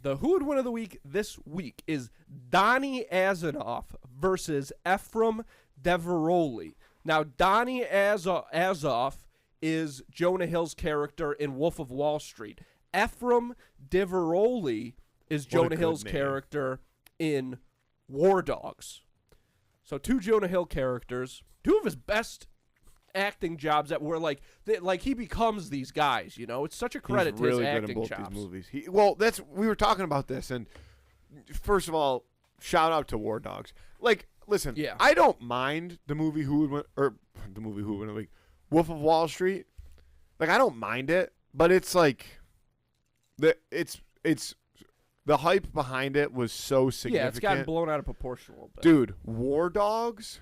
The Who Would Win of the Week this week is Donnie Azoff versus Efraim Diveroli. Now, Donnie Azoff is Jonah Hill's character in Wolf of Wall Street. Efraim Diveroli is Jonah Hill's character in War Dogs. So two Jonah Hill characters, two of his best acting jobs that were like he becomes these guys, you know. It's such a credit to his acting chops. These movies. We were talking about this, and first of all, shout out to War Dogs. Like, listen, I don't mind the movie Who Would Win, or the movie Who Would Win, like Wolf of Wall Street. Like, I don't mind it, but it's like it's the hype behind it was so significant. Yeah, it's gotten blown out of proportion a little bit. Dude, War Dogs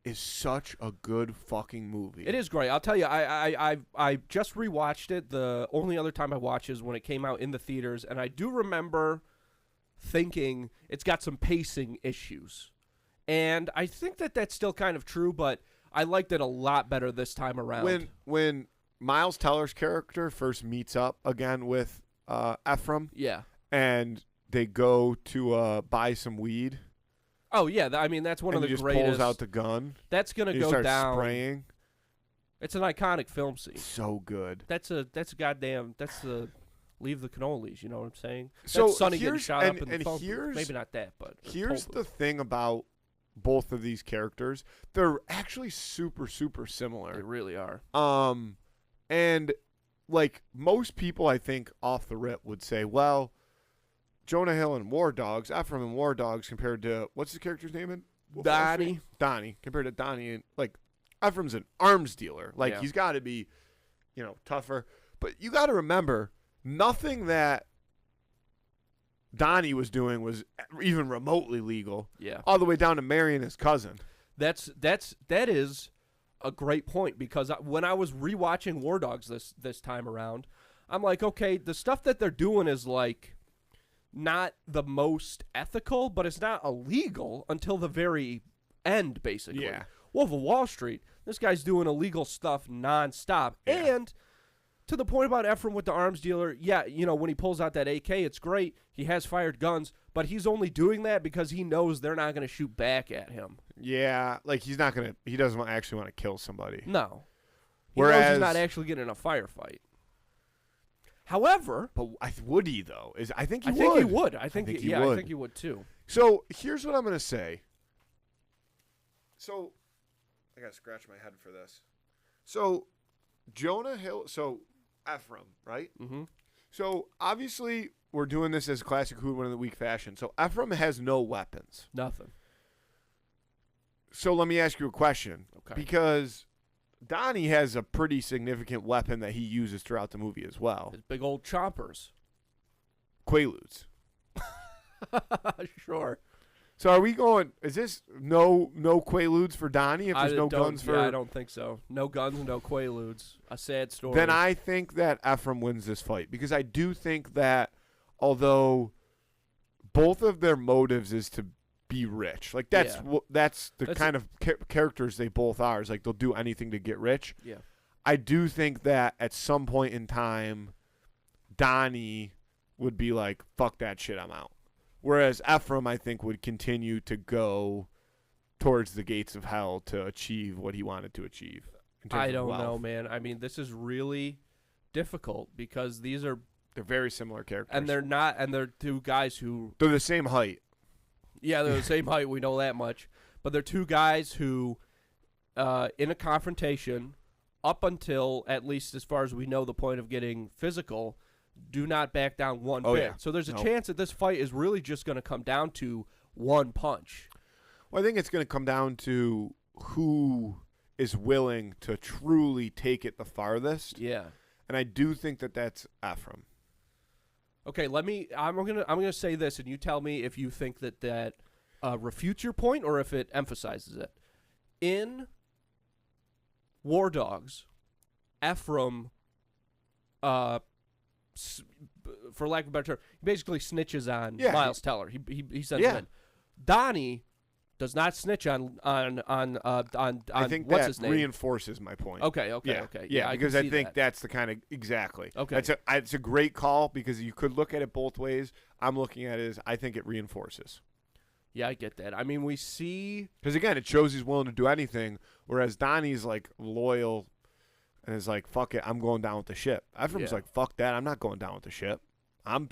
is such a good fucking movie. It is great. I'll tell you, I just rewatched it. The only other time I watched is when it came out in the theaters, and I do remember thinking it's got some pacing issues. And I think that that's still kind of true, but I liked it a lot better this time around. When Miles Teller's character first meets up again with Efraim, and they go to buy some weed. Oh, yeah. I mean, that's one of the greatest. He just pulls out the gun. That's going to go down. Spraying. It's an iconic film scene. So good. That's the leave the cannolis, you know what I'm saying? So that's Sonny getting shot up in the phone booth. Maybe not that, but. Here's the thing about both of these characters. They're actually super, super similar. They really are. And, like, most people, I think, off the rip would say, well, Jonah Hill and War Dogs, Efraim and War Dogs compared to, what's his character's name in? Donnie. Donnie, compared to Donnie. And, like, Ephraim's an arms dealer. Like, he's got to be, you know, tougher. But you got to remember, nothing that Donnie was doing was even remotely legal. Yeah. All the way down to marrying his cousin. That is a great point, because when I was rewatching War Dogs this time around, I'm like, okay, the stuff that they're doing is, like, not the most ethical, but it's not illegal until the very end, basically. Yeah. Wolf of Wall Street, this guy's doing illegal stuff nonstop. Yeah. And to the point about Efraim with the arms dealer, you know, when he pulls out that AK, it's great. He has fired guns, but he's only doing that because he knows they're not going to shoot back at him. Yeah, like he doesn't actually want to kill somebody. No. He knows he's not actually getting in a firefight. However, but would he though? I think he would. I think he would too. So here's what I'm gonna say. So I gotta scratch my head for this. So Jonah Hill, Efraim, right? Mm-hmm. So obviously we're doing this as a classic Who Would Win of the Week fashion. So Efraim has no weapons. Nothing. So let me ask you a question. Okay. Because Donnie has a pretty significant weapon that he uses throughout the movie as well. His big old choppers. Quaaludes. Sure. So are we going, is this no Quaaludes for Donnie if there's no guns for... Yeah, I don't think so. No guns, no Quaaludes. A sad story. Then I think that Efraim wins this fight, because I do think that although both of their motives is to be rich, like that's the kind of characters they both are, is like they'll do anything to get rich. Yeah. I do think that at some point in time Donnie would be like, fuck that shit, I'm out. Whereas Efraim, I think, would continue to go towards the gates of hell to achieve what he wanted to achieve. I don't know, man. I mean, this is really difficult because they're very similar characters. And they're two guys who... They're the same height. Yeah, they're the same height. We know that much. But they're two guys who, in a confrontation, up until, at least as far as we know, the point of getting physical, do not back down one bit. Yeah. So there's a chance that this fight is really just going to come down to one punch. Well, I think it's going to come down to who is willing to truly take it the farthest. Yeah. And I do think that that's Efraim. Okay, I'm gonna say this, and you tell me if you think that refutes your point or if it emphasizes it. In War Dogs, Efraim, for lack of a better term, he basically snitches on Miles Teller. He sends him in. Donnie does not snitch on I think what's that his name? Reinforces my point. Okay. Yeah, because I think that's the kind of exactly. Okay. It's a great call because you could look at it both ways. I'm looking at it is I think it reinforces. Yeah, I get that. I mean, we see because again, it shows he's willing to do anything, whereas Donnie's like loyal and is like, "Fuck it, I'm going down with the ship." Ephraim's like, "Fuck that, I'm not going down with the ship. I'm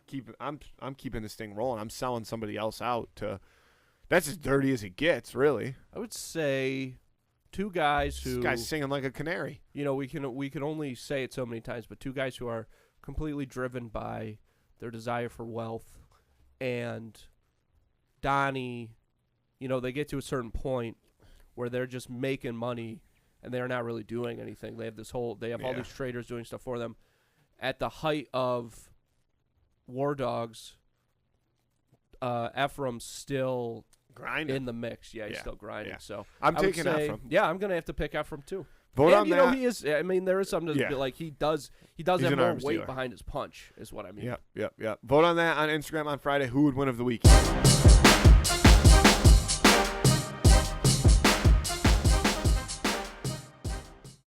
keeping this thing rolling. I'm selling somebody else out to." That's as dirty as it gets, really. I would say two guys who this guy's singing like a canary. You know, we can only say it so many times, but two guys who are completely driven by their desire for wealth, and Donnie, you know, they get to a certain point where they're just making money and they're not really doing anything. They have all these traders doing stuff for them. At the height of War Dogs, Ephraim's still grinding in the mix. Yeah, he's still grinding. Yeah. So I'm taking Efraim. Yeah, I'm gonna have to pick Efraim too. Vote on you that. know, he is. I mean, there is something to be like he does have more weight dealer behind his punch, is what I mean. Yep. Vote on that on Instagram on Friday. Who would win of the week?